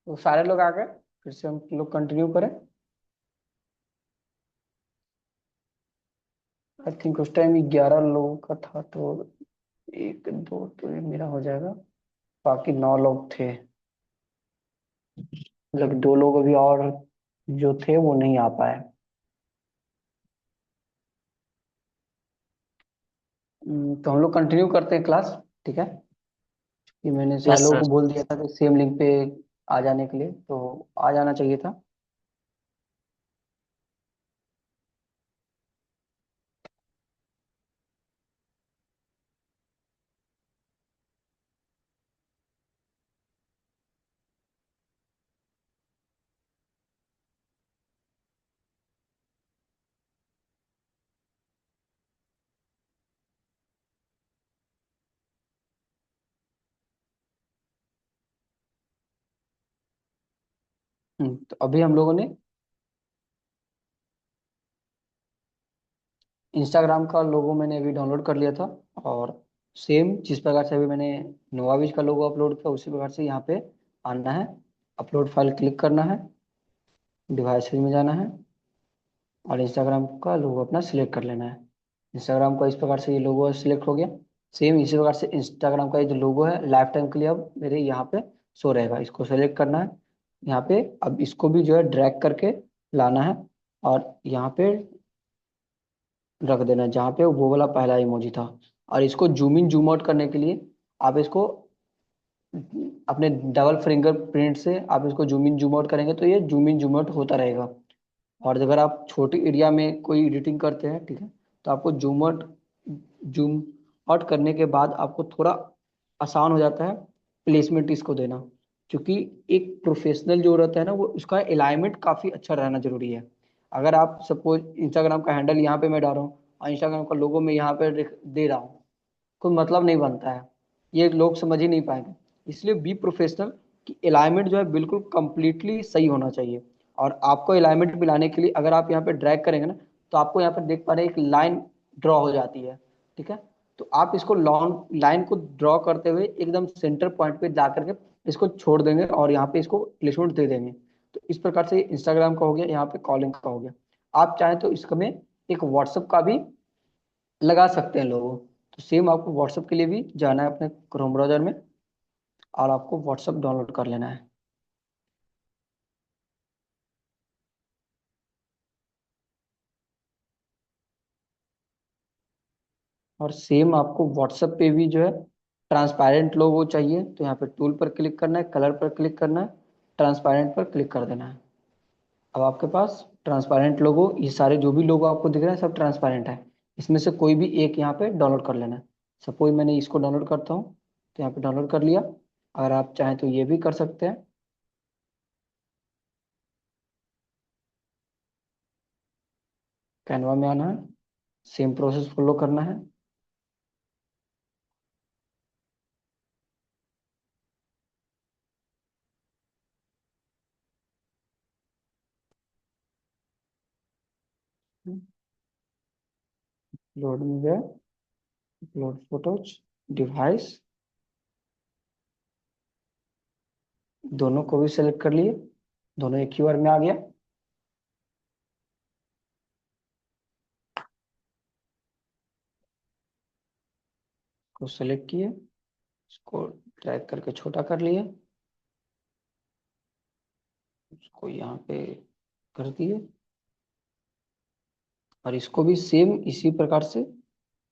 तो सारे लोग आ गए, फिर से हम लोग कंटिन्यू करें। आई थिंक उस टाइम 11 लोगों का था, तो एक दो तो ये मेरा हो जाएगा, बाकी 9 लोग थे। मतलब 2 लोग अभी और जो थे वो नहीं आ पाए। तो हम लोग कंटिन्यू करते हैं क्लास, ठीक है। कि मैंने सारे यस लोगों सर। को बोल दिया था कि सेम लिंक पे आ जाने के लिए, तो आ जाना चाहिए था। तो अभी हम लोगों ने इंस्टाग्राम का लोगो मैंने अभी डाउनलोड कर लिया था। और सेम जिस प्रकार से अभी मैंने नोवाविज का लोगो अपलोड किया, उसी प्रकार से यहाँ पे आना है, अपलोड फाइल क्लिक करना है, डिवाइसेज में जाना है, और इंस्टाग्राम का लोगो अपना सिलेक्ट कर लेना है। इंस्टाग्राम का इस प्रकार से ये लोगो सिलेक्ट हो गया। सेम इसी प्रकार से इंस्टाग्राम का ये जो लोगो है लाइफ टाइम के लिए अब मेरे यहाँ पे शो रहेगा। इसको सेलेक्ट करना है यहाँ पे। अब इसको भी जो है ड्रैग करके लाना है, और यहाँ पे रख देना है जहाँ पे वो वाला पहला इमोजी था। और इसको जूम इन जूम आउट करने के लिए आप इसको अपने डबल फिंगरप्रिंट से आप इसको जूम इन जूम आउट करेंगे, तो ये जूम इन जूम आउट होता रहेगा। और अगर आप छोटी एरिया में कोई एडिटिंग करते हैं, ठीक है, तो आपको जूम आउट करने के बाद आपको थोड़ा आसान हो जाता है प्लेसमेंट इसको देना। क्योंकि एक प्रोफेशनल जो रहता है ना, वो उसका अलाइनमेंट काफ़ी अच्छा रहना जरूरी है। अगर आप सपोज इंस्टाग्राम का हैंडल यहाँ पे मैं डाल रहा हूँ और इंस्टाग्राम का लोगो मैं यहाँ पे दे रहा हूँ, कोई मतलब नहीं बनता है, ये लोग समझ ही नहीं पाएंगे। इसलिए बी प्रोफेशनल की अलाइनमेंट जो है बिल्कुल कंप्लीटली सही होना चाहिए। और आपको अलाइनमेंट मिलाने के लिए अगर आप यहाँ पे ड्रैग करेंगे ना, तो आपको यहाँ पे देख पा रहे हैं एक लाइन ड्रॉ हो जाती है, ठीक है। तो आप इसको लॉन्ग लाइन को ड्रॉ करते हुए एकदम सेंटर पॉइंट पे जा करके इसको छोड़ देंगे और यहाँ पे इसको प्लेसमेंट दे देंगे। तो इस प्रकार से इंस्टाग्राम का हो गया, यहाँ पे कॉलिंग का हो गया। आप चाहें तो इसमें एक व्हाट्सअप का भी लगा सकते हैं लोगो। तो सेम आपको व्हाट्सअप के लिए भी जाना है अपने क्रोम ब्राउजर में, और आपको व्हाट्सअप डाउनलोड कर लेना है। और सेम आपको व्हाट्सएप पे भी जो है ट्रांसपेरेंट लोगो चाहिए, तो यहाँ पे टूल पर क्लिक करना है, कलर पर क्लिक करना है, ट्रांसपेरेंट पर क्लिक कर देना है। अब आपके पास ट्रांसपेरेंट लोगो, ये सारे जो भी लोगो आपको दिख रहे हैं सब ट्रांसपेरेंट है। इसमें से कोई भी एक यहाँ पे डाउनलोड कर लेना है। सपोज मैंने इसको डाउनलोड करता हूँ, तो यहाँ पे डाउनलोड कर लिया। अगर आप चाहें तो ये भी कर सकते हैं। कैनवा में आना है, सेम प्रोसेस फॉलो करना है। लोड में गया, अपलोड फोटोज, डिवाइस, दोनों को भी सेलेक्ट कर लिए, दोनों एक ही बार में आ गया। को सेलेक्ट किए, इसको ड्रैग करके छोटा कर लिए, उसको यहाँ पे कर दिए। और इसको भी सेम इसी प्रकार से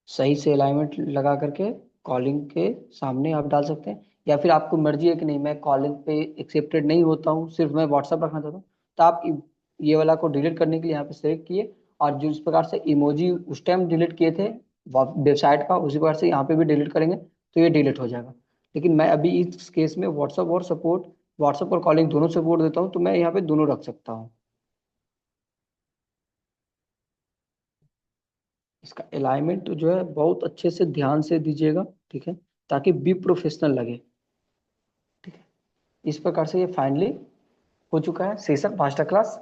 सही से अलाइनमेंट लगा करके कॉलिंग के सामने आप डाल सकते हैं। या फिर आपको मर्जी है कि नहीं, मैं कॉलिंग पे एक्सेप्टेड नहीं होता हूँ, सिर्फ मैं व्हाट्सअप रखना चाहता हूँ, तो आप ये वाला को डिलीट करने के लिए यहाँ पे सेलेक्ट किए। और जो इस प्रकार से इमोजी उस टाइम डिलीट किए थे वेबसाइट का, उसी प्रकार से यहाँ पे भी डिलीट करेंगे तो ये डिलीट हो जाएगा। लेकिन मैं अभी इस केस में व्हाट्सअप और कॉलिंग दोनों सपोर्ट देता हूँ, तो मैं यहाँ पे दोनों रख सकता हूँ। इसका अलाइनमेंट जो है बहुत अच्छे से ध्यान से दीजिएगा, ठीक है, ताकि बी प्रोफेशनल लगे, ठीक है। इस प्रकार से ये फाइनली हो चुका है सेशन मास्टर क्लास।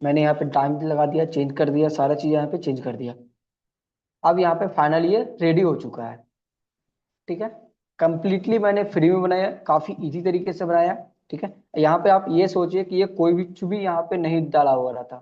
मैंने यहाँ पे टाइम भी लगा दिया, चेंज कर दिया, सारा चीज़ यहाँ पे चेंज कर दिया। अब यहाँ पे फाइनली ये रेडी हो चुका है, ठीक है। कंप्लीटली मैंने फ्री में बनाया, काफ़ी इजी तरीके से बनाया, ठीक है। यहाँ पे आप ये सोचिए कि ये कोई भी यहाँ पे नहीं डाला हुआ रहता,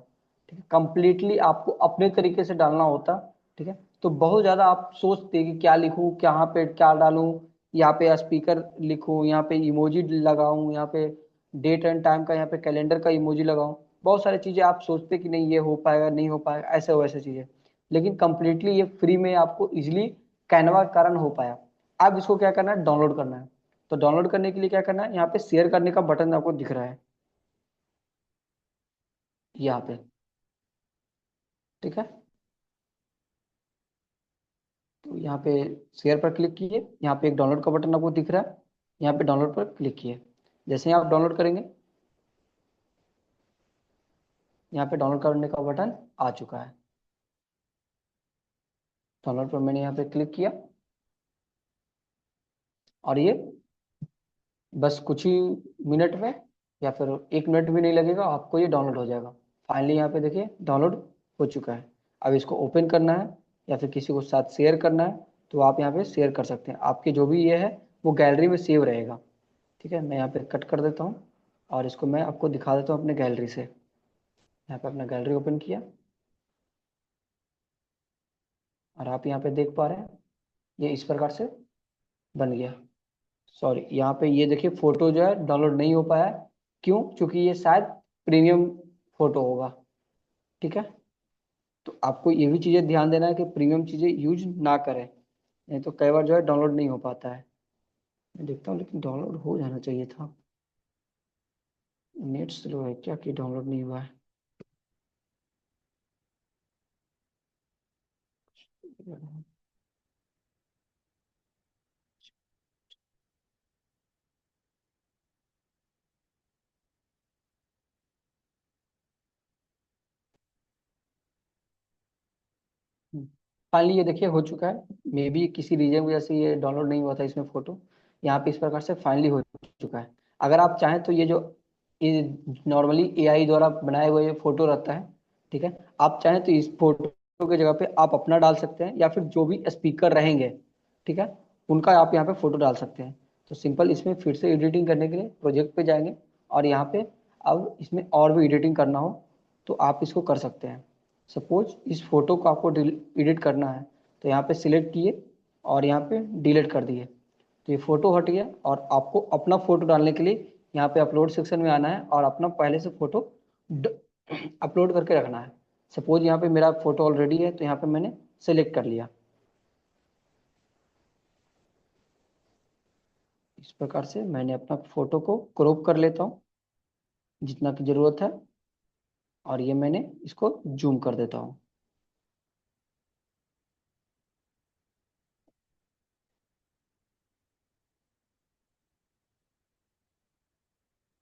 ठीक है, कंप्लीटली आपको अपने तरीके से डालना होता। ठीक है, तो बहुत ज्यादा आप सोचते कि क्या लिखूं, कहाँ पे क्या डालूं, यहाँ पे स्पीकर लिखूं, यहाँ पे इमोजी लगाऊं, यहाँ पे डेट एंड टाइम का, यहाँ पे कैलेंडर का इमोजी लगाऊं, बहुत सारी चीजें आप सोचते कि नहीं ये हो पाएगा नहीं हो पाएगा, ऐसे वैसे चीजें। लेकिन कंप्लीटली ये फ्री में आपको इजिली कैनवा के कारण हो पाया। अब इसको क्या करना है, डाउनलोड करना है। तो डाउनलोड करने के लिए क्या करना है, यहाँ पे शेयर करने का बटन आपको दिख रहा है यहाँ पे। ठीक है, तो यहाँ पे शेयर पर क्लिक कीजिए, यहाँ पे एक डाउनलोड का बटन आपको दिख रहा है, यहाँ पे डाउनलोड पर क्लिक किए। जैसे ही आप डाउनलोड करेंगे, यहाँ पे डाउनलोड करने का बटन आ चुका है। डाउनलोड पर मैंने यहाँ पे क्लिक किया और ये बस कुछ ही मिनट में या फिर 1 मिनट भी नहीं लगेगा, आपको ये डाउनलोड हो जाएगा। फाइनली यहाँ पे देखिए डाउनलोड हो चुका है। अब इसको ओपन करना है या फिर किसी को साथ शेयर करना है तो आप यहाँ पे शेयर कर सकते हैं। आपके जो भी ये है वो गैलरी में सेव रहेगा। ठीक है, मैं यहाँ पे कट कर देता हूँ और इसको मैं आपको दिखा देता हूँ अपने गैलरी से। यहाँ पे अपना गैलरी ओपन किया और आप यहाँ पे देख पा रहे हैं ये इस प्रकार से बन गया। सॉरी, यहाँ पे ये देखिए फोटो जो है डाउनलोड नहीं हो पाया। क्यों? क्योंकि ये शायद प्रीमियम फोटो होगा। ठीक है, तो आपको ये भी चीज़ें ध्यान देना है कि प्रीमियम चीज़ें यूज ना करें, नहीं तो कई बार जो है डाउनलोड नहीं हो पाता है। मैं देखता हूँ, लेकिन डाउनलोड हो जाना चाहिए था। नेट स्लो है क्या कि डाउनलोड नहीं हुआ है? फाइनली ये देखिए हो चुका है। मे बी किसी रीजन की वजह से ये डाउनलोड नहीं हुआ था इसमें फोटो। यहाँ पे इस प्रकार से फाइनली हो चुका है। अगर आप चाहें तो ये नॉर्मली एआई द्वारा बनाए हुए ये फोटो रहता है। ठीक है, आप चाहें तो इस फोटो की जगह पे आप अपना डाल सकते हैं या फिर जो भी स्पीकर रहेंगे, ठीक है, उनका आप यहाँ पे फोटो डाल सकते हैं। तो सिंपल इसमें फिर से एडिटिंग करने के लिए प्रोजेक्ट पे जाएंगे और यहाँ पे अब इसमें और भी एडिटिंग करना हो तो आप इसको कर सकते हैं। सपोज इस फोटो को आपको एडिट करना है तो यहाँ पे सिलेक्ट किए और यहाँ पे डिलीट कर दिए, तो ये फोटो हट गया। और आपको अपना फोटो डालने के लिए यहाँ पे अपलोड सेक्शन में आना है और अपना पहले से फोटो अपलोड करके रखना है। सपोज यहाँ पे मेरा फोटो ऑलरेडी है तो यहाँ पे मैंने सेलेक्ट कर लिया। इस प्रकार से मैंने अपना फोटो को क्रॉप कर लेता हूँ जितना की जरूरत है और ये मैंने इसको जूम कर देता हूँ।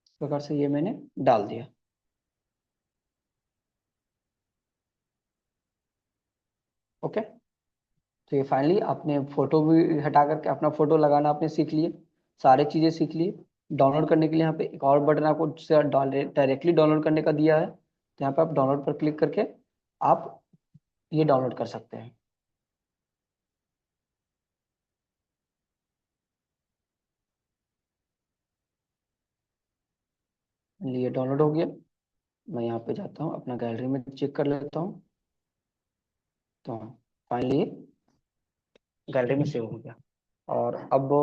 इस प्रकार से ये मैंने डाल दिया। ओके, तो ये फाइनली आपने फोटो भी हटा करके अपना फोटो लगाना आपने सीख लिए, सारे चीज़ें सीख लिए। डाउनलोड करने के लिए यहाँ पे एक और बटन आपको डायरेक्टली डाउनलोड करने का दिया है, तो यहाँ पे आप डाउनलोड पर क्लिक करके आप ये डाउनलोड कर सकते हैं। ये डाउनलोड हो गया। मैं यहाँ पे जाता हूँ अपना गैलरी में चेक कर लेता हूँ, तो फाइनली गैलरी में सेव हो गया। और अब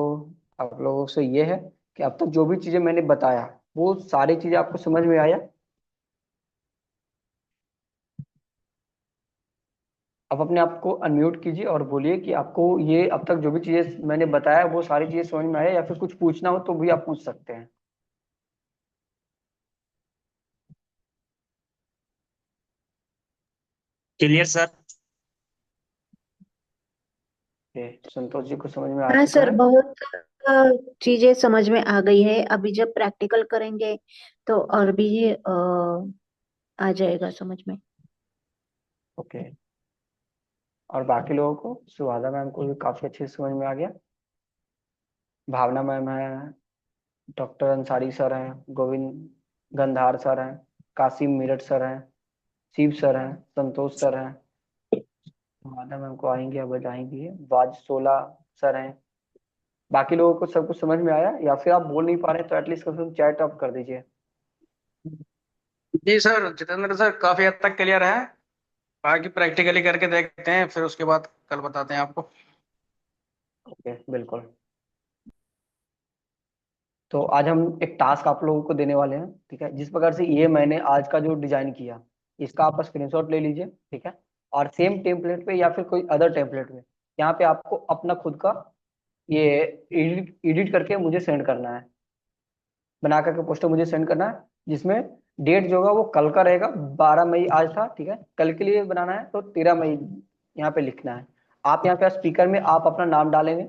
आप लोगों से ये है कि अब तक जो भी चीज़ें मैंने बताया वो सारी चीज़ें आपको समझ में आया। आप अपने आप को अनम्यूट कीजिए और बोलिए कि आपको ये अब तक जो भी चीजें मैंने बताया वो सारी चीजें समझ में आया, या फिर कुछ पूछना हो तो भी आप पूछ सकते हैं। Clear sir. संतोष जी को समझ में आ हाँ चुका सर, है। बहुत चीजें समझ में आ गई है। अभी जब प्रैक्टिकल करेंगे तो और भी आ जाएगा समझ में। ओके, और बाकी लोगों को, सुहाना मैम को भी काफी अच्छे से समझ में आ गया। भावना मैम है, डॉक्टर अंसारी सर हैं, गोविंद गंधार सर हैं, कासिम मीरट सर हैं, शिव सर हैं, संतोष सर हैं, सुहाना मैम को आएंगे अब बताएंगे, बाज सोला सर हैं, बाकी लोगों को सब कुछ समझ में आया, या फिर आप बोल नहीं पा रहे तो एटलीस्ट कम से कम चैट आप कर दीजिए। जी सर, जितेंद्र सर काफी हद तक क्लियर है। बाकी प्रैक्टिकली करके देखते हैं, फिर उसके बाद कल बताते हैं आपको। ओके बिल्कुल। तो आज हम एक टास्क आप लोगों को देने वाले हैं, ठीक है। जिस प्रकार से ये मैंने आज का जो डिजाइन किया, इसका आप स्क्रीनशॉट ले लीजिए, ठीक है। और सेम टेम्पलेट पे या फिर कोई अदर टेम्पलेट पे यहाँ पे आपको अपना खुद का ये एडिट एडिट करके मुझे सेंड करना है, बना करके पोस्टर मुझे सेंड करना है, जिसमें डेट जो होगा वो कल का रहेगा। 12 मई आज था, ठीक है। कल के लिए बनाना है तो 13 मई यहाँ पे लिखना है। आप यहाँ पे स्पीकर में आप अपना नाम डालेंगे,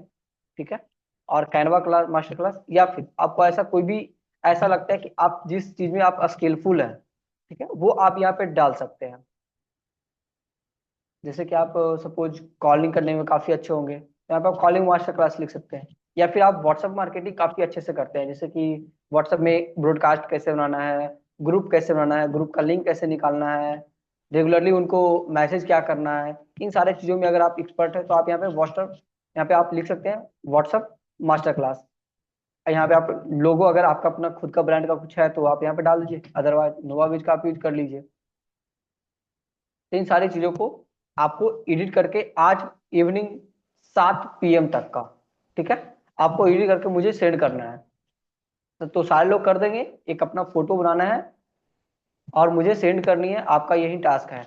ठीक है। और कैनवा क्लास मास्टर क्लास, या फिर आपको ऐसा कोई भी ऐसा लगता है कि आप जिस चीज में आप स्किलफुल है, ठीक है, वो आप यहाँ पे डाल सकते हैं। जैसे कि आप सपोज कॉलिंग करने में काफी अच्छे होंगे, तो यहाँ पे आप कॉलिंग मास्टर क्लास लिख सकते हैं। या फिर आप व्हाट्सएप मार्केटिंग काफी अच्छे से करते हैं, जैसे कि व्हाट्सएप में ब्रॉडकास्ट कैसे बनाना है, ग्रुप कैसे बनाना है, ग्रुप का लिंक कैसे निकालना है, रेगुलरली उनको मैसेज क्या करना है, इन सारे चीजों में अगर आप एक्सपर्ट है तो आप यहाँ पे आप लिख सकते हैं व्हाट्सएप मास्टर क्लास। यहाँ पे आप लोगो अगर आपका अपना खुद का ब्रांड का कुछ है तो आप यहाँ पे डाल दीजिए, अदरवाइज नोवाविज का आप यूज कर लीजिए। तो इन सारी चीजों को आपको एडिट करके आज इवनिंग 7 PM तक का, ठीक है, आपको एडिट करके मुझे सेंड करना है। तो सारे लोग कर देंगे, एक अपना फोटो बनाना है और मुझे सेंड करनी है, आपका यही टास्क है।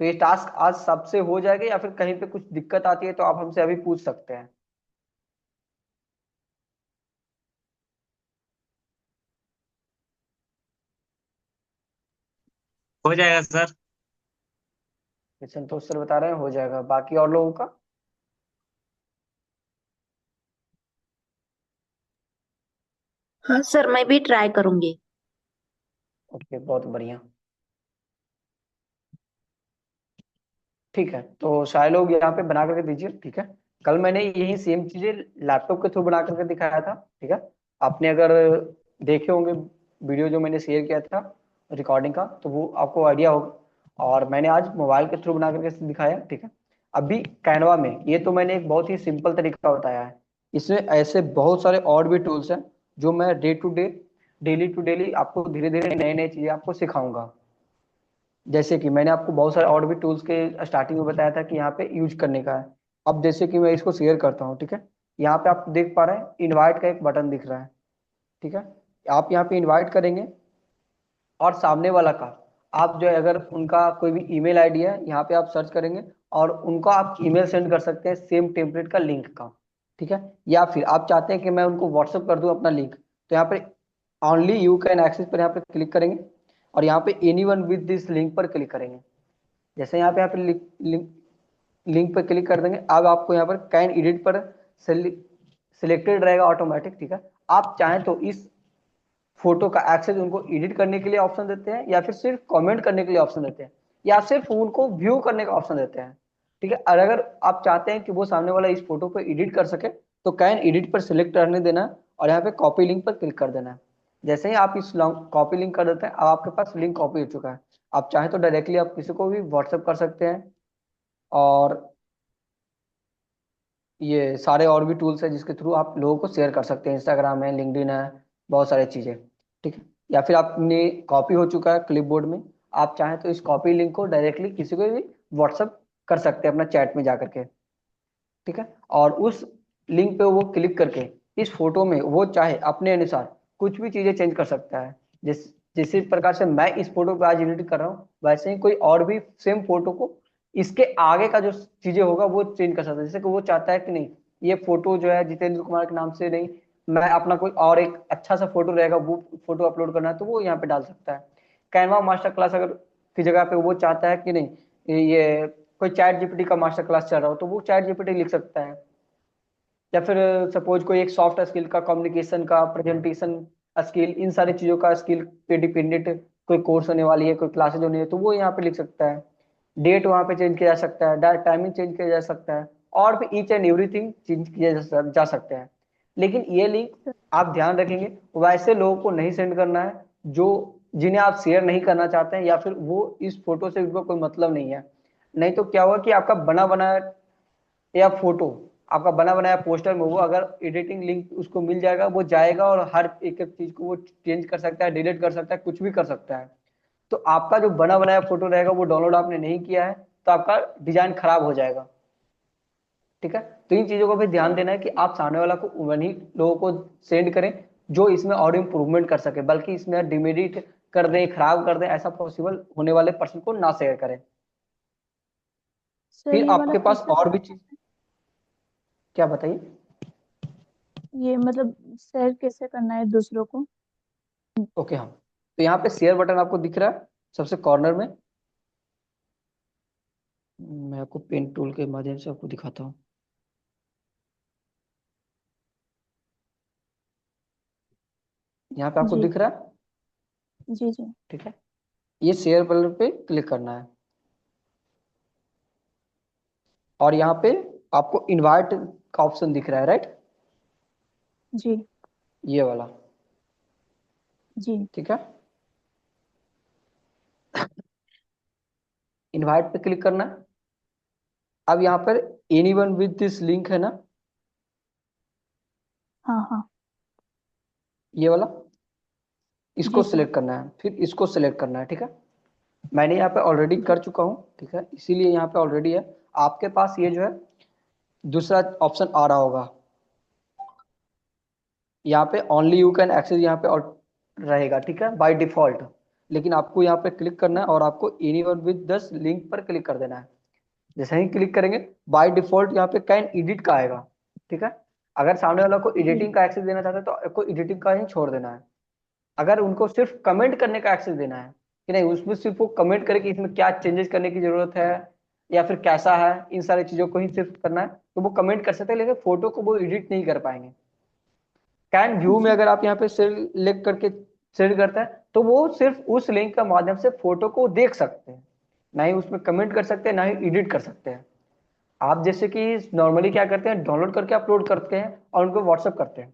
तो ये टास्क आज सबसे हो जाएगा, या फिर कहीं पे कुछ दिक्कत आती है तो आप हमसे अभी पूछ सकते हैं। हो जाएगा सर। ये संतोष सर बता रहे हैं हो जाएगा, बाकी और लोगों का? हाँ सर, मैं भी ट्राई करूंगी। ओके बहुत बढ़िया। ठीक है, तो सारे लोग यहाँ पे बना करके दीजिए, ठीक है। कल मैंने यही सेम चीजें लैपटॉप के थ्रू बना करके दिखाया था, ठीक है। आपने अगर देखे होंगे वीडियो जो मैंने शेयर किया था रिकॉर्डिंग का, तो वो आपको आइडिया होगा। और मैंने आज मोबाइल के थ्रू बना करके दिखाया, ठीक है। अभी कैनवा में ये तो मैंने एक बहुत ही सिंपल तरीका बताया है, इसमें ऐसे बहुत सारे और भी टूल्स हैं जो मैं day to day, daily to daily आपको धीरे धीरे नए नए चीजें आपको सिखाऊंगा। जैसे कि मैंने आपको बहुत सारे और भी टूल्स के स्टार्टिंग में बताया था कि यहाँ पे यूज करने का है। अब जैसे कि मैं इसको शेयर करता हूँ, ठीक है। यहाँ पे आप देख पा रहे हैं इनवाइट का एक बटन दिख रहा है, ठीक है। आप यहाँ पे इनवाइट करेंगे और सामने वाला का आप जो है अगर उनका कोई भी ईमेल आईडी है यहाँ पे आप सर्च करेंगे और उनको आप ईमेल सेंड कर सकते हैं सेम टेम्पलेट का लिंक का, ठीक है। या फिर आप चाहते हैं कि मैं उनको व्हाट्सअप कर दूं अपना लिंक, तो यहाँ पे ओनली यू कैन एक्सेस पर यहाँ पे क्लिक करेंगे और यहाँ पे एनीवन विद दिस लिंक पर क्लिक करेंगे। जैसे यहाँ पे लिंक पर क्लिक कर देंगे, अब आपको यहाँ पर कैन एडिट पर सिलेक्टेड रहेगा ऑटोमेटिक, ठीक है। आप चाहें तो इस फोटो का एक्सेस उनको एडिट करने के लिए ऑप्शन देते हैं, या फिर सिर्फ कमेंट करने के लिए ऑप्शन देते हैं, या सिर्फ उनको व्यू करने का ऑप्शन देते हैं, ठीक है। और अगर आप चाहते हैं कि वो सामने वाला इस फोटो को एडिट कर सके तो कैन एडिट पर सिलेक्ट करने देना है और यहाँ पे कॉपी लिंक पर क्लिक कर देना है। जैसे ही आप इस कॉपी लिंक कर देते हैं, अब आपके पास लिंक कॉपी हो चुका है। आप चाहें तो डायरेक्टली आप किसी को भी व्हाट्सएप कर सकते हैं, और ये सारे और भी टूल्स है जिसके थ्रू आप लोगों को शेयर कर सकते हैं, इंस्टाग्राम है, लिंक्डइन है, बहुत सारी चीजें, ठीक है। या फिर आपने कॉपी हो चुका है क्लिपबोर्ड में, आप चाहें तो इस कॉपी लिंक को डायरेक्टली किसी को भी व्हाट्सअप कर सकते हैं अपना चैट में जा करके, ठीक है। और उस लिंक पे वो क्लिक करके इस फोटो में वो चाहे अपने अनुसार कुछ भी चीजें चेंज कर सकता है। जिस प्रकार से मैं इस फोटो पे आज एडिट कर रहा हूँ, वैसे ही कोई और भी सेम फोटो को इसके आगे का जो चीजें होगा वो चेंज कर सकता है। जैसे कि वो चाहता है कि नहीं ये फोटो जो है जितेंद्र कुमार के नाम से नहीं, मैं अपना कोई और एक अच्छा सा फोटो रहेगा वो फोटो अपलोड करना है, तो वो यहाँ पे डाल सकता है। कैनवा मास्टर क्लास अगर की जगह पे वो चाहता है कि नहीं ये कोई चैट जीपीटी का मास्टर क्लास चल रहा हो, तो वो चैट जीपीटी लिख सकता है। या फिर सपोज कोई एक सॉफ्ट स्किल का, कम्युनिकेशन का, प्रेजेंटेशन स्किल, इन सारी चीजों का स्किल पे डिपेंडेंट कोई कोर्स होने वाली है, कोई क्लासेज होनी है, तो वो यहाँ पे लिख सकता है। डेट वहाँ पे चेंज किया जा सकता है, टाइमिंग चेंज किया जा सकता है, और भी ईच एंड एवरीथिंग चेंज किया जा सकते हैं। लेकिन ये लिंक आप ध्यान रखेंगे वैसे लोगों को नहीं सेंड करना है जो जिन्हें आप शेयर नहीं करना चाहते हैं, या फिर वो इस फोटो से उनको कोई मतलब नहीं है। नहीं तो क्या हुआ कि आपका बना बनाया या फोटो, आपका बना बनाया पोस्टर में वो अगर एडिटिंग लिंक उसको मिल जाएगा, वो जाएगा और हर एक एक चीज को वो चेंज कर सकता है, डिलीट कर सकता है, कुछ भी कर सकता है। तो आपका जो बना बनाया फोटो रहेगा वो डाउनलोड आपने नहीं किया है, तो आपका डिजाइन खराब हो जाएगा। ठीक है, तो इन चीजों को भी ध्यान देना है कि आप सामने वाला को वही लोगों को सेंड करें जो इसमें और इम्प्रूवमेंट कर सके, बल्कि इसमें डिमेरिट कर दें, खराब कर दें, ऐसा पॉसिबल होने वाले पर्सन को ना शेयर करें। सर फिर ये वाला आपके पास कैसे और भी करना चीज, है? क्या बताइए। ये मतलब शेयर कैसे करना है दूसरों को? ओके, हाँ, तो यहाँ पे शेयर बटन आपको दिख रहा है सबसे कॉर्नर में। मैं आपको पेन टूल के माध्यम से आपको दिखाता हूँ। यहाँ पे आपको जी दिख रहा है। जी जी। ठीक है, ये शेयर बटन पे क्लिक करना है और यहाँ पे आपको इनवाइट का ऑप्शन दिख रहा है, राइट, जी ये वाला। जी। ठीक है, इनवाइट पे क्लिक करना है। अब यहाँ पर एनीवन विद दिस लिंक है ना, हाँ हाँ। ये वाला, जी इसको सर। सिलेक्ट करना है, फिर इसको सिलेक्ट करना है। ठीक है, मैंने यहाँ पे ऑलरेडी जी कर चुका हूँ। ठीक है, इसीलिए यहाँ पे ऑलरेडी है। आपके पास ये जो है दूसरा ऑप्शन आ रहा होगा, यहाँ पे ओनली यू कैन एक्सेस यहाँ पे और रहेगा। ठीक है, बाय डिफॉल्ट। लेकिन आपको यहाँ पे क्लिक करना है और आपको एनीवन विद दिस लिंक पर क्लिक कर देना है। जैसे ही क्लिक करेंगे बाय डिफॉल्ट यहाँ पे कैन एडिट का आएगा। ठीक है, अगर सामने वाला को जी एडिटिंग का एक्सेस देना चाहते हैं तो आपको एडिटिंग का ही छोड़ देना है। अगर उनको सिर्फ कमेंट करने का एक्सेस देना है कि नहीं, उसमें सिर्फ वो कमेंट करे कि इसमें क्या चेंजेस करने की जरूरत है या फिर कैसा है, इन सारी चीजों को ही सिर्फ करना है, तो वो कमेंट कर सकते हैं, लेकिन फोटो को वो एडिट नहीं कर पाएंगे। कैन व्यू में जी। अगर आप यहाँ पे सिलेक्ट करके शेयर करते हैं तो वो सिर्फ उस लिंक के माध्यम से फोटो को देख सकते हैं, ना ही उसमें कमेंट कर सकते हैं, ना ही एडिट कर सकते हैं। आप जैसे कि नॉर्मली क्या करते हैं, डाउनलोड करके अपलोड करते हैं और उनको व्हाट्सअप करते हैं,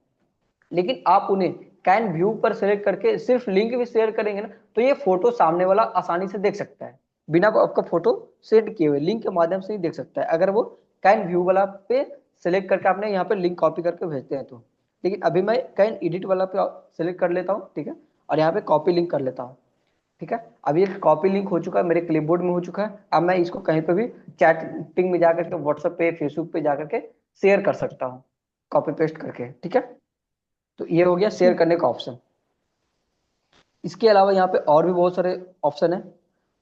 लेकिन आप उन्हें कैन व्यू पर सेलेक्ट करके सिर्फ लिंक भी शेयर करेंगे ना, तो ये फोटो सामने वाला आसानी से देख सकता है, बिना आपका फोटो सेंड किए हुए लिंक के माध्यम से ही देख सकता है, अगर वो कैन व्यू वाला पे सेलेक्ट करके आपने यहाँ पे लिंक कॉपी करके भेजते हैं तो। लेकिन अभी मैं कैन एडिट वाला पे सेलेक्ट कर लेता हूँ। ठीक है, और यहाँ पे कॉपी लिंक कर लेता हूँ। ठीक है, अब ये कॉपी लिंक हो चुका है, मेरे क्लिपबोर्ड में हो चुका है। अब मैं इसको कहीं पे भी चैटिंग में जाकर के, व्हाट्सएप पे, फेसबुक पे जाकर के शेयर कर सकता हूँ, कॉपी पेस्ट करके। ठीक है, तो ये हो गया शेयर ठीक। करने का ऑप्शन। इसके अलावा यहाँ पे और भी बहुत सारे ऑप्शन है।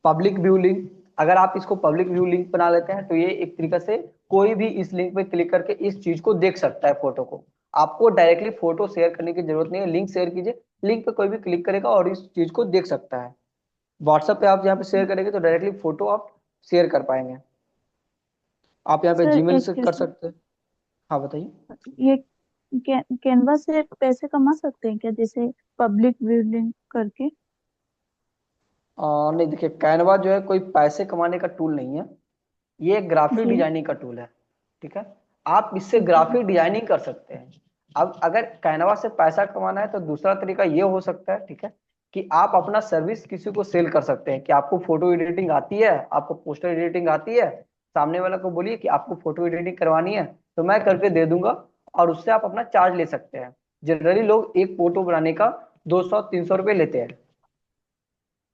पब्लिक व्यू लिंक, अगर आप इसको पब्लिक व्यू लिंक बना लेते हैं तो ये एक तरीका से कोई भी इस लिंक पे क्लिक करके इस चीज को देख सकता है, फोटो को। आपको डायरेक्टली फोटो शेयर करने की जरूरत नहीं है, लिंक शेयर कीजिए, लिंक पे कोई भी क्लिक करेगा और इस चीज को देख सकता है। व्हाट्सएप पे आप यहाँ पे शेयर करेंगे तो डायरेक्टली फोटो आप शेयर कर पाएंगे। आप यहाँ पे सर जीमेल एक से कर क्वेश्चन, सकते हैं। हाँ, बताइए। ये कैनवा से पैसे कमा सकते हैं क्या, जैसे पब्लिक व्यू लिंक करके? नहीं, देखिए, कैनवा जो है कोई पैसे कमाने का टूल नहीं है, ये एक ग्राफिक जी डिजाइनिंग का टूल है। ठीक है, आप इससे जी ग्राफिक डिजाइनिंग कर सकते हैं। अब अगर कैनवा से पैसा कमाना है तो दूसरा तरीका ये हो सकता है, ठीक है, कि आप अपना सर्विस किसी को सेल कर सकते हैं कि आपको फोटो एडिटिंग आती है, आपको पोस्टर एडिटिंग आती है, सामने वाला को बोलिए कि आपको फोटो एडिटिंग करवानी है तो मैं करके दे दूंगा, और उससे आप अपना चार्ज ले सकते हैं। जनरली लोग एक फोटो बनाने का 200-300 रुपये लेते हैं।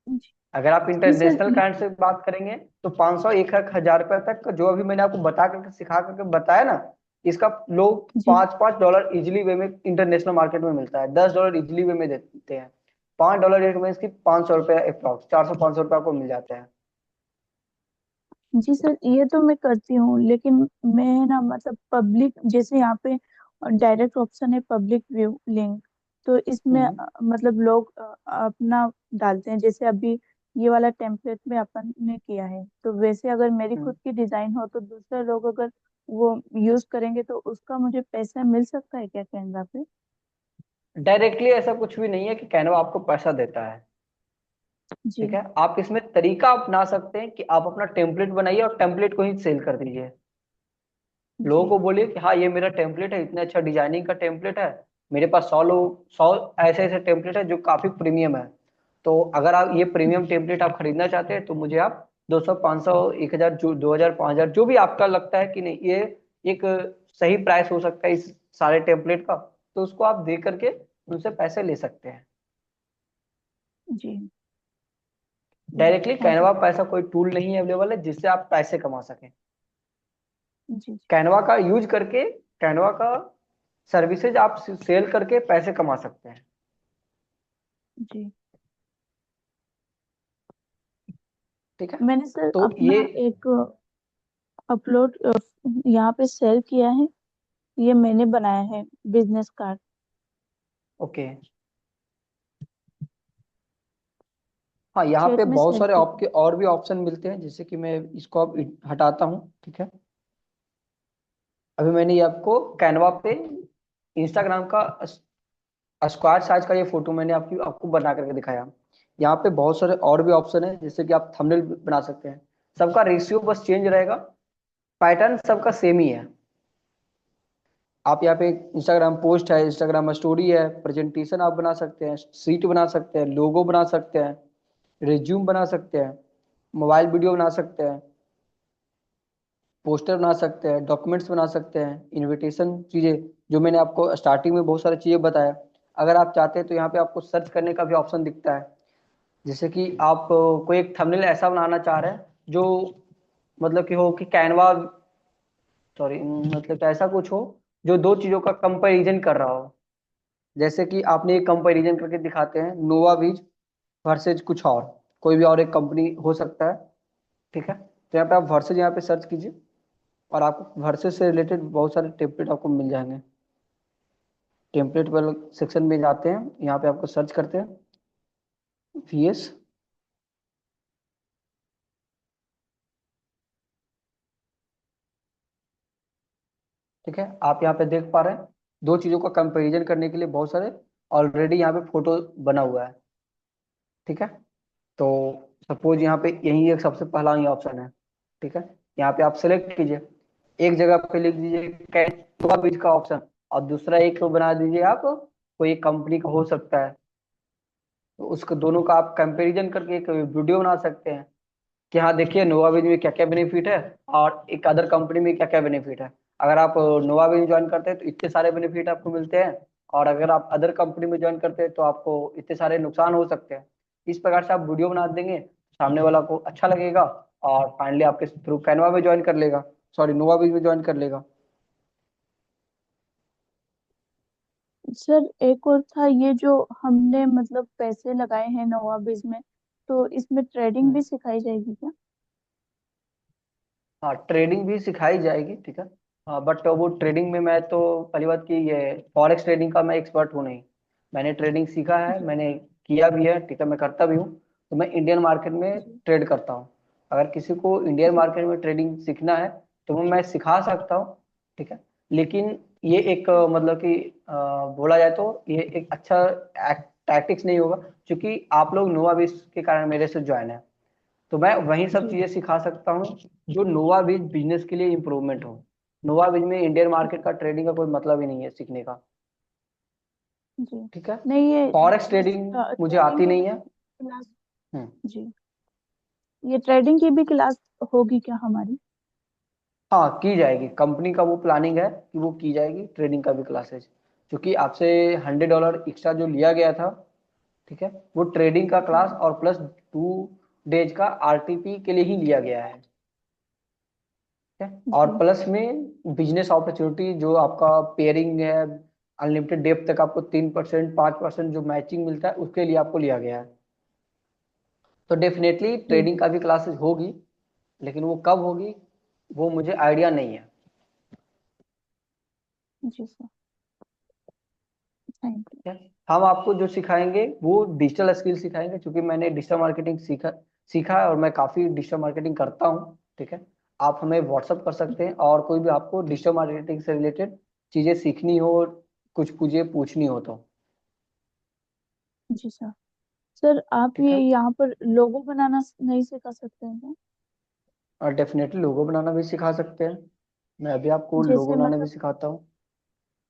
जी। अगर आप जी सर इंटरनेशनल क्लाइंट से बात करेंगे तो 500, 1,000 रुपए तक का, जो अभी मैंने आपको बता करके सिखा करके बताया ना, इसका लोग जी। 5-5 डॉलर इजिली वे में इंटरनेशनल मार्केट में मिलता है, $10 इजिली वे में देते हैं। $5 रेट में इसकी 500 रुपये अप्रॉक्स, 400-500 रुपये आपको मिल जाते हैं। जी सर ये तो मैं करती हूँ, लेकिन मैं ना मतलब पब्लिक, जैसे यहाँ पे डायरेक्ट ऑप्शन है पब्लिक व्यू लिंक, तो इसमें हम्म मतलब लोग अपना डालते हैं, जैसे अभी ये वाला टेम्पलेट में अपन ने किया है, तो वैसे अगर मेरी हम्म खुद की डिजाइन हो तो दूसरे लोग अगर वो यूज करेंगे तो उसका मुझे पैसा मिल सकता है क्या कैनवा पे? डायरेक्टली ऐसा कुछ भी नहीं है कि कैनवा आपको पैसा देता है। ठीक जी है, आप इसमें तरीका अपना सकते हैं कि आप अपना टेम्पलेट बनाइए और टेम्पलेट को ही सेल कर दीजिए। लोगों जी को बोलिए कि हाँ, ये मेरा टेम्पलेट है, इतने अच्छा डिजाइनिंग का टेम्पलेट है, मेरे पास 100 ऐसे टेम्पलेट है जो काफी प्रीमियम है, तो अगर आप ये प्रीमियम टेम्पलेट आप खरीदना चाहते हैं तो मुझे आप 200, 500, 1000, जो 2000, 5000, जो भी आपका लगता है कि नहीं ये एक सही प्राइस हो सकता है इस सारे टेम्पलेट का, तो उसको आप दे करके उनसे पैसे ले सकते हैं। जी। Directly thank you Canva sir. पर ऐसा कोई टूल नहीं अवेलेबल है जिससे आप पैसे कमा सकें। जी जी। कैनवा का यूज करके, कैनवा का सर्विसेज आप सेल करके पैसे कमा सकते हैं। जी। ठीक है, मैंने सर तो अपना ये एक अपलोड यहाँ पे सेल किया है, ये मैंने बनाया है बिजनेस कार्ड। ओके। हाँ, यहाँ पे चैट में बहुत सेल सारे किया है। आपके और भी ऑप्शन मिलते हैं, जैसे कि मैं इसको अब हटाता हूँ। ठीक है, अभी मैंने ये आपको कैनवा पे इंस्टाग्राम का स्क्वायर साइज का ये फोटो मैंने आपको बना करके दिखाया। यहाँ पे बहुत सारे और भी ऑप्शन है, जैसे कि आप थंबनेल बना सकते हैं। सबका रेशियो बस चेंज रहेगा, पैटर्न सबका सेम ही है। आप यहाँ पे इंस्टाग्राम पोस्ट है, इंस्टाग्राम स्टोरी है, प्रेजेंटेशन आप बना सकते हैं, सीट बना सकते हैं, लोगो बना सकते हैं, रिज्यूम बना सकते हैं, मोबाइल वीडियो बना सकते हैं, पोस्टर बना सकते हैं, डॉक्यूमेंट्स बना सकते हैं, इनविटेशन चीज़ें, जो मैंने आपको स्टार्टिंग में बहुत सारी चीज़ें बताया। अगर आप चाहते हैं तो यहाँ पे आपको सर्च करने का भी ऑप्शन दिखता है। जैसे कि आप कोई एक थंबनेल ऐसा बनाना चाह रहे हैं जो मतलब कि हो कि कैनवा, सॉरी, मतलब कि ऐसा कुछ हो जो दो चीज़ों का कंपैरिजन कर रहा हो। जैसे कि आपने एक कंपैरिजन करके दिखाते हैं, नोवावीज वर्सेज कुछ और, कोई भी और एक कंपनी हो सकता है। ठीक है, तो यहाँ पे आप वर्सेज यहाँ पे सर्च कीजिए और आपको वर्सेज से रिलेटेड बहुत सारे टेम्पलेट आपको मिल जाएंगे। टेम्पलेट वाले सेक्शन में जाते हैं, यहाँ पे आपको सर्च करते हैं VS। ठीक है, आप यहाँ पे देख पा रहे हैं दो चीज़ों का कंपैरिजन करने के लिए बहुत सारे ऑलरेडी यहाँ पे फोटो बना हुआ है। ठीक है, तो सपोज यहाँ पे यही एक सबसे पहला ही ऑप्शन है। ठीक है, यहाँ पे आप सेलेक्ट कीजिए, एक जगह पे लिख दीजिए कैनवा बीज का ऑप्शन, और दूसरा एक बना दीजिए आप कोई कंपनी का हो सकता है। तो उसको दोनों का आप कंपैरिजन करके एक वीडियो बना सकते हैं कि हाँ देखिए नोवाबीज में क्या क्या बेनिफिट है और एक अदर कंपनी में क्या क्या बेनिफिट है। अगर आप नोवाबीज ज्वाइन करते हैं तो इतने सारे बेनिफिट आपको मिलते हैं, और अगर आप अदर कंपनी में ज्वाइन करते हैं तो आपको इतने सारे नुकसान हो सकते हैं। इस प्रकार से आप वीडियो बना देंगे, सामने वाला को अच्छा लगेगा और फाइनली आपके थ्रू कैनवा में ज्वाइन कर लेगा, सॉरी नोवाबीज में ज्वाइन कर लेगा। सर एक और था, ये जो हमने मतलब पैसे लगाए हैं नोवाबिस में, तो इसमें ट्रेडिंग हम्म। भी सिखाई जाएगी क्या? हाँ, ट्रेडिंग भी सिखाई जाएगी। ठीक है, हाँ, बट वो ट्रेडिंग में मैं तो पहली बात की ये फॉरेक्स ट्रेडिंग का मैं एक्सपर्ट हूँ नहीं। मैंने ट्रेडिंग सीखा है, जी मैंने किया भी है। ठीक है, मैं करता भी हूँ, तो मैं इंडियन मार्केट में जी ट्रेड करता हूँ। अगर किसी को इंडियन जी मार्केट में ट्रेडिंग सीखना है तो वो मैं सिखा सकता हूँ। ठीक है, लेकिन ये एक मतलब कि बोला जाए तो ये एक अच्छा टैक्टिक्स नहीं होगा, क्योंकि आप लोग नोवाबिस के कारण मेरे से ज्वाइन है। तो मैं वही सब जी चीजें सिखा सकता हूँ जो नोवा बीज बिजनेस के लिए इम्प्रूवमेंट हो। नोवा बीज में इंडियन मार्केट का ट्रेडिंग का कोई मतलब ही नहीं है सीखने का। जी। ठीक है, नहीं, ये फॉरेक्स इस ट्रेडिंग मुझे ट्रेडिंग आती की नहीं भी है। क्लास। हम्म। जी, ये ट्रेडिंग की भी क्लास होगी क्या हमारी? हाँ, की जाएगी, कंपनी का वो प्लानिंग है कि वो की जाएगी ट्रेडिंग का भी क्लासेज, क्योंकि आपसे $100 एक्स्ट्रा जो लिया गया था। ठीक है, वो ट्रेडिंग का क्लास जी और प्लस 2 डेज का RTP के लिए ही लिया गया है। ठीक है, और जी प्लस में बिजनेस अपॉर्चुनिटी जो आपका पेयरिंग है, अनलिमिटेड डेप तक आपको 3%, 5% जो मैचिंग मिलता है उसके लिए आपको लिया गया है। तो डेफिनेटली जी ट्रेडिंग का भी क्लासेस होगी, लेकिन वो कब होगी वो मुझे आइडिया नहीं है। जी सर, थैंक यू। ठीक है, हम आपको जो सिखाएंगे वो डिजिटल स्किल सिखाएंगे, क्योंकि मैंने डिजिटल मार्केटिंग सीखा है और मैं काफ़ी डिजिटल मार्केटिंग करता हूँ। ठीक है, आप हमें व्हाट्सअप कर सकते हैं, और कोई भी आपको डिजिटल मार्केटिंग से रिलेटेड चीज़ें सीखनी हो, कुछ चीज़ें पूछनी हो तो। जी सर। सर आप ठीक ये है, यहाँ पर लोगो बनाना नहीं सिखा सकते हैं क्या? और डेफिनेटली लोगो बनाना भी सिखा सकते हैं, मैं अभी आपको लोगो जैसे बनाना भी मतलब सिखाता हूँ।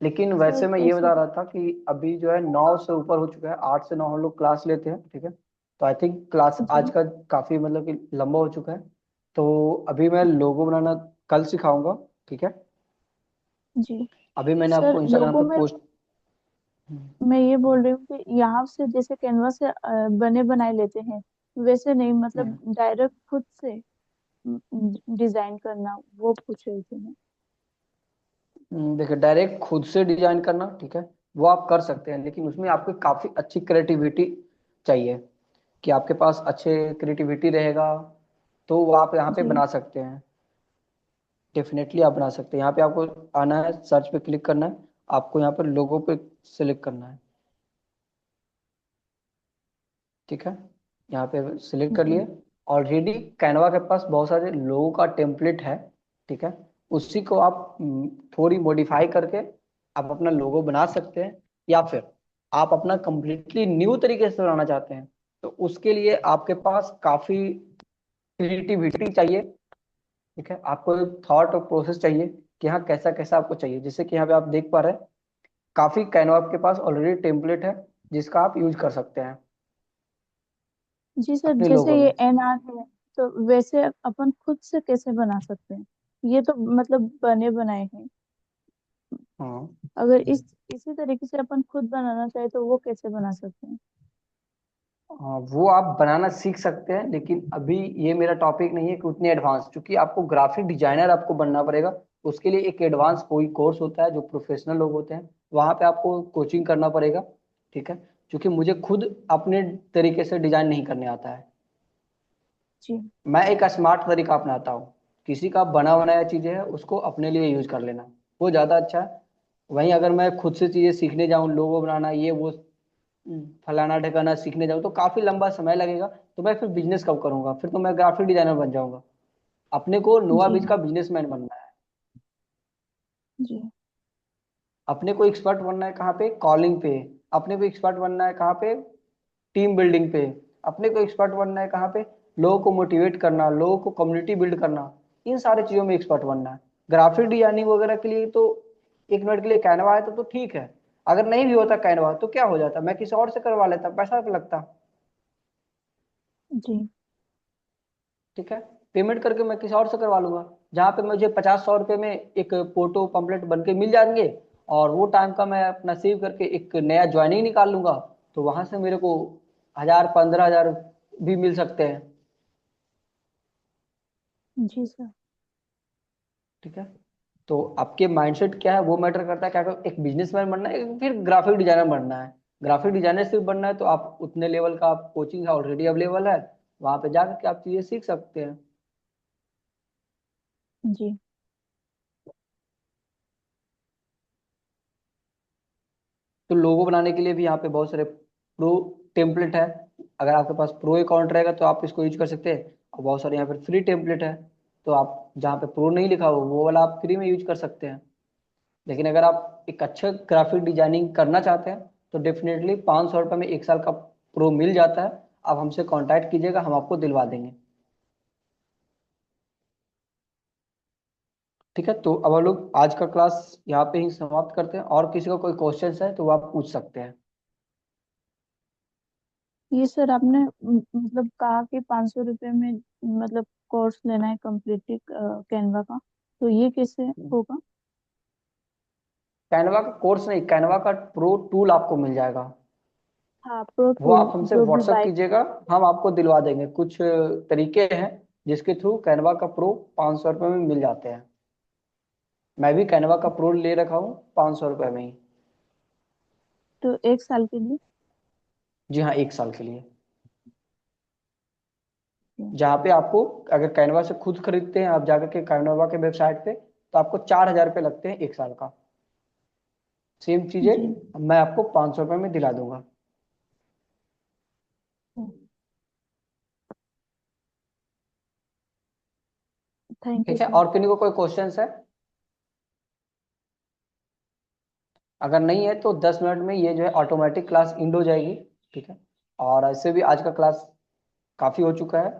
लेकिन सर वैसे मैं ये कैसे? बता रहा था कि अभी जो है 9 से ऊपर हो चुका है, 8 से 9 हम लोग क्लास लेते हैं। ठीक है, तो आई थिंक क्लास आज जी का काफी मतलब कि लंबा हो चुका है। तो अभी मैं लोगो बनाना कल सिखाऊंगा, ठीक है। जी अभी मैंने सर, आपको इंस्टाग्राम लोगों पे में पोस्ट। मैं ये बोल रही हूँ कि यहाँ से जैसे कैनवास से बने बनाए लेते हैं, वैसे नहीं, मतलब डायरेक्ट खुद से डिजाइन करना, वो पूछ रही थी मैं। देखिए डायरेक्ट खुद से डिजाइन करना, ठीक है, वो आप कर सकते हैं, लेकिन उसमें आपको काफी अच्छी क्रिएटिविटी चाहिए, कि आपके पास अच्छे क्रिएटिविटी रहेगा तो वो आप यहाँ पे जी बना सकते हैं। डेफिनेटली आप बना सकते हैं। यहाँ पे आपको आना है, सर्च पे क्लिक करना है, आपको यहाँ पर लोगो पे सिलेक्ट करना है, ठीक है। यहाँ पे सिलेक्ट कर जी लिए। ऑलरेडी कैनवा के पास बहुत सारे लोगों का टेम्पलेट है, ठीक है। उसी को आप थोड़ी मॉडिफाई करके आप अपना लोगो बना सकते हैं, या फिर आप अपना कंप्लीटली न्यू तरीके से बनाना चाहते हैं, तो उसके लिए आपके पास काफी क्रिएटिविटी चाहिए, ठीक है। आपको एक थॉट और प्रोसेस चाहिए कि हाँ कैसा कैसा आपको चाहिए। जैसे कि यहाँ पे आप देख पा रहे हैं, काफी कैनवा के पास ऑलरेडी टेम्पलेट है जिसका आप यूज कर सकते हैं जी सर, अपने जैसे लोगो ये में। एनआर है, तो वैसे अपन खुद से कैसे बना सकते हैं? ये तो मतलब बने बनाए हैं। हाँ अगर इसी तरीके से अपन खुद बनाना चाहे तो वो कैसे बना सकते हैं? हाँ, वो आप बनाना सीख सकते हैं, लेकिन अभी ये मेरा टॉपिक नहीं है कि उतने एडवांस, क्योंकि आपको ग्राफिक डिजाइनर आपको बनना पड़ेगा। उसके लिए एक एडवांस कोई कोर्स होता है जो प्रोफेशनल लोग होते हैं, वहां पे आपको कोचिंग करना पड़ेगा, ठीक है। क्योंकि मुझे खुद अपने तरीके से डिजाइन नहीं करने आता है। जी मैं एक स्मार्ट तरीका अपनाता हूँ, किसी का बना बनाया चीजें है उसको अपने लिए यूज कर लेना, वो ज्यादा अच्छा है। वहीं अगर मैं खुद से चीजें सीखने जाऊँ, लोगो बनाना ये वो फलाना ढिकाना सीखने जाऊँ, तो काफी लंबा समय लगेगा। तो मैं फिर बिजनेस कब करूंगा? फिर तो मैं ग्राफिक डिजाइनर बन जाऊंगा। अपने को नोवा जी बीज का बिजनेसमैन बनना है। जी अपने को एक्सपर्ट बनना है कहाँ पे? कॉलिंग पे। अपने को एक्सपर्ट बनना है कहाँ पे? टीम बिल्डिंग पे। अपने को एक्सपर्ट बनना है कहाँ पे? लोगों को मोटिवेट करना, लोगों को कम्युनिटी बिल्ड करना, इन सारी चीजों में एक्सपर्ट बनना है। ग्राफिक डिजाइनिंग वगैरह के लिए तो एक मिनट के लिए कैनवा है तो ठीक है। अगर नहीं भी होता कैनवा तो क्या हो जाता, मैं किसी और से करवा लेता, पैसा लगता, जी ठीक है। पेमेंट करके मैं किसी और से करवा लूंगा, जहाँ पे मुझे 50-100 रुपए में एक फोटो पम्पलेट बन के मिल जाएंगे, और वो टाइम का मैं अपना सेव करके एक नया ज्वाइनिंग निकाल लूंगा, तो वहां से मेरे को 1000-15 हजार भी मिल सकते हैं, जी सर। ठीक है। तो आपके माइंडसेट क्या है वो मैटर करता है। क्या एक बिजनेसमैन बनना है या फिर ग्राफिक डिजाइनर बनना है? ग्राफिक डिजाइनर सिर्फ बनना है तो आप उतने लेवल का आप कोचिंग ऑलरेडी अवेलेबल है, वहां पे जाकर के आप चीजें सीख सकते हैं। जी तो लोगो बनाने के लिए भी यहाँ पे बहुत सारे प्रो टेम्पलेट है। अगर आपके पास प्रो अकाउंट रहेगा तो आप इसको यूज कर सकते हैं, और बहुत सारे यहाँ पे फ्री टेम्पलेट है। तो आप जहाँ पे प्रो नहीं लिखा हो वो वाला आप फ्री में यूज कर सकते हैं। लेकिन अगर आप एक अच्छा ग्राफिक डिजाइनिंग करना चाहते हैं तो डेफिनेटली 500 रुपये में 1 साल का प्रो मिल जाता है। आप हमसे कांटेक्ट कीजिएगा, हम आपको दिलवा देंगे, ठीक है। तो अब हम लोग आज का क्लास यहाँ पे ही समाप्त करते हैं, और किसी का कोई क्वेश्चन है तो वो आप पूछ सकते हैं। ये सर आपने मतलब कहा कि 500 रुपये में मतलब कोर्स लेना है कम्प्लीटली कैनवा का, तो ये कैसे होगा? कैनवा का कोर्स नहीं, कैनवा का प्रो टूल आपको मिल जाएगा। हाँ, प्रो वो टूल आप हमसे जो भी व्हाट्सअप बाइक। कीजिएगा, हम आपको दिलवा देंगे। कुछ तरीके हैं जिसके थ्रू कैनवा का प्रो 500 रुपये में मिल जाते हैं। मैं भी कैनवा का प्रो ले रखा हूँ 500 रुपये में ही। तो 1 साल के लिए? जी हाँ, 1 साल के लिए। जी जहाँ पे आपको, अगर कैनवा से खुद खरीदते हैं आप जाकर के कैनवा के वेबसाइट पे, तो आपको 4000 रुपये लगते हैं 1 साल का। सेम जी चीजें मैं आपको 500 रुपये में दिला दूंगा, थैंक यू ठीक है। सर। और किन्हीं को कोई क्वेश्चन है? अगर नहीं है तो 10 मिनट में ये जो है ऑटोमेटिक क्लास एंड हो जाएगी, ठीक है। और ऐसे भी आज का क्लास काफी हो चुका है,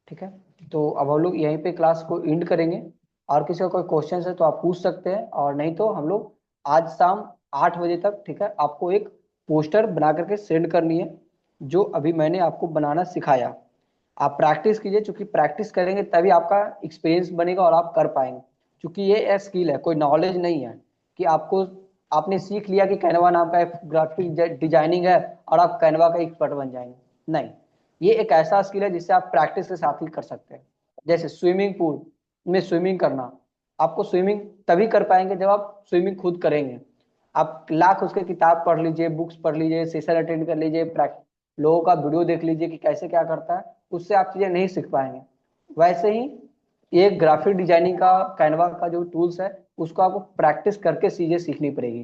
ठीक है। तो अब हम लोग यहीं पे क्लास को एंड करेंगे। और किसी का कोई क्वेश्चन है तो आप पूछ सकते हैं, और नहीं तो हम लोग आज शाम 8 बजे तक, ठीक है, आपको एक पोस्टर बना करके सेंड करनी है, जो अभी मैंने आपको बनाना सिखाया, आप प्रैक्टिस कीजिए, क्योंकि प्रैक्टिस करेंगे तभी आपका एक्सपीरियंस बनेगा और आप कर पाएंगे। क्योंकि ये एक स्किल है, कोई नॉलेज नहीं है कि आपको आपने सीख लिया कि कैनवा नाम का एक ग्राफिक डिजाइनिंग है और आप कैनवा का एक्सपर्ट बन जाएंगे। नहीं, ये एक ऐसा स्किल है जिससे आप प्रैक्टिस के साथ ही कर सकते हैं। जैसे स्विमिंग पूल में स्विमिंग करना, आपको स्विमिंग तभी कर पाएंगे जब आप स्विमिंग खुद करेंगे। आप लाख उसके किताब पढ़ लीजिए, बुक्स पढ़ लीजिए, सेशन अटेंड कर लीजिए, लोगों का वीडियो देख लीजिए कि कैसे क्या करता है, उससे आप चीजें नहीं सीख पाएंगे। वैसे ही ये ग्राफिक डिजाइनिंग का कैनवा का जो टूल्स है, उसको आपको प्रैक्टिस करके चीजें सीखनी पड़ेगी।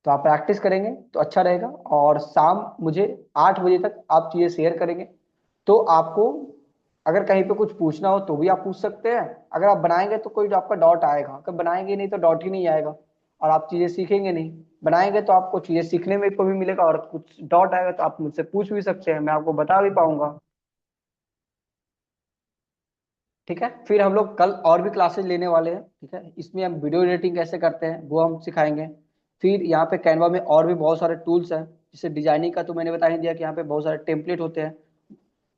तो आप प्रैक्टिस करेंगे तो अच्छा रहेगा। और शाम मुझे 8 बजे तक आप चीजें शेयर करेंगे, तो आपको अगर कहीं पे कुछ पूछना हो तो भी आप पूछ सकते हैं। अगर आप बनाएंगे तो कोई आपका डॉट आएगा, अगर बनाएंगे नहीं तो डॉट ही नहीं आएगा और आप चीजें सीखेंगे नहीं। बनाएंगे तो आपको चीजें सीखने में को भी मिलेगा, और कुछ डॉट आएगा तो आप मुझसे पूछ भी सकते हैं, मैं आपको बता भी पाऊंगा। ठीक है, फिर हम लोग कल और भी क्लासेस लेने वाले हैं। ठीक है, इसमें हम वीडियो एडिटिंग कैसे करते हैं वो हम सिखाएंगे। फिर यहाँ पे कैनवा में और भी बहुत सारे टूल्स हैं, जैसे डिजाइनिंग का तो मैंने बता ही दिया कि यहाँ पे बहुत सारे टेम्पलेट होते हैं।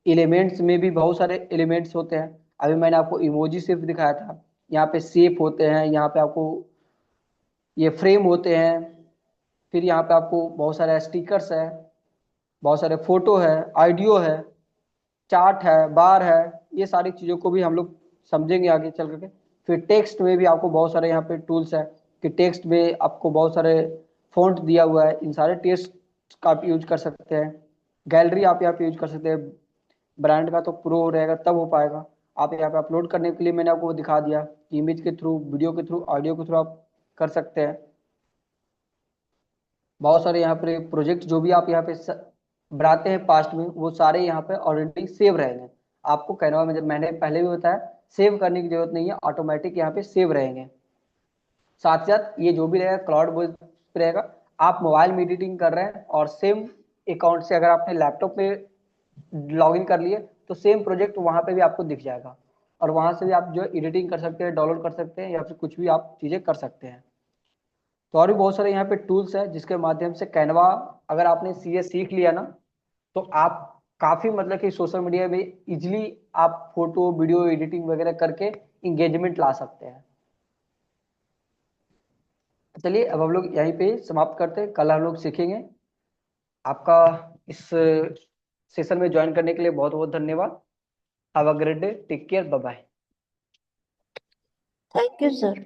एलिमेंट्स में भी बहुत सारे एलिमेंट्स होते हैं, अभी मैंने आपको इमोजी सिर्फ दिखाया था। यहाँ पे शेप होते हैं, यहाँ पे आपको ये फ्रेम होते हैं। फिर यहाँ पे आपको बहुत सारे स्टिकर्स है, बहुत सारे फोटो है, ऑडियो है, चार्ट है, बार है। ये सारी चीज़ों को भी हम लोग समझेंगे आगे चल करके। फिर टेक्स्ट में भी आपको बहुत सारे यहाँ पे टूल्स है कि टेक्स्ट में आपको बहुत सारे फॉन्ट दिया हुआ है, इन सारे टेक्स्ट का आप यूज कर सकते हैं। गैलरी आप यहाँ पे यूज कर सकते हैं, ब्रांड का तो प्रो रहेगा तब हो पाएगा। आप यहाँ पे अपलोड करने के लिए मैंने आपको दिखा दिया कि इमेज के थ्रू, वीडियो के थ्रू, ऑडियो के थ्रू आप कर सकते हैं। बहुत सारे यहाँ पे प्रोजेक्ट जो भी आप यहाँ पे बनाते हैं पास्ट में, वो सारे यहाँ पे ऑलरेडी सेव रहेंगे। आपको कैनवा में, जब मैंने पहले भी बताया, सेव करने की जरूरत नहीं है, ऑटोमेटिक यहाँ पे सेव रहेंगे। साथ ही साथ ये जो भी रहेगा क्लाउड बेस्ड रहेगा। आप मोबाइल में एडिटिंग कर रहे हैं और सेम अकाउंट से अगर आपने लैपटॉप पे लॉग इन कर लिए तो सेम प्रोजेक्ट वहां पे भी आपको दिख जाएगा, और वहां से भी आप जो एडिटिंग कर सकते हैं, डाउनलोड कर सकते हैं, या फिर कुछ भी आप चीजें कर सकते हैं। तो और भी बहुत सारे यहाँ पे टूल्स है जिसके माध्यम से कैनवा, अगर आपने सीए सीख लिया ना, तो आप काफी मतलब कि सोशल मीडिया में इजिली आप फोटो वीडियो एडिटिंग वगैरह करके इंगेजमेंट ला सकते हैं। तो चलिए अब हम लोग यहीं पे समाप्त करते हैं, कल हम लोग सीखेंगे। आपका इस सेशन में ज्वाइन करने के लिए बहुत बहुत धन्यवाद। Have a great day, take care, bye bye. Thank you sir.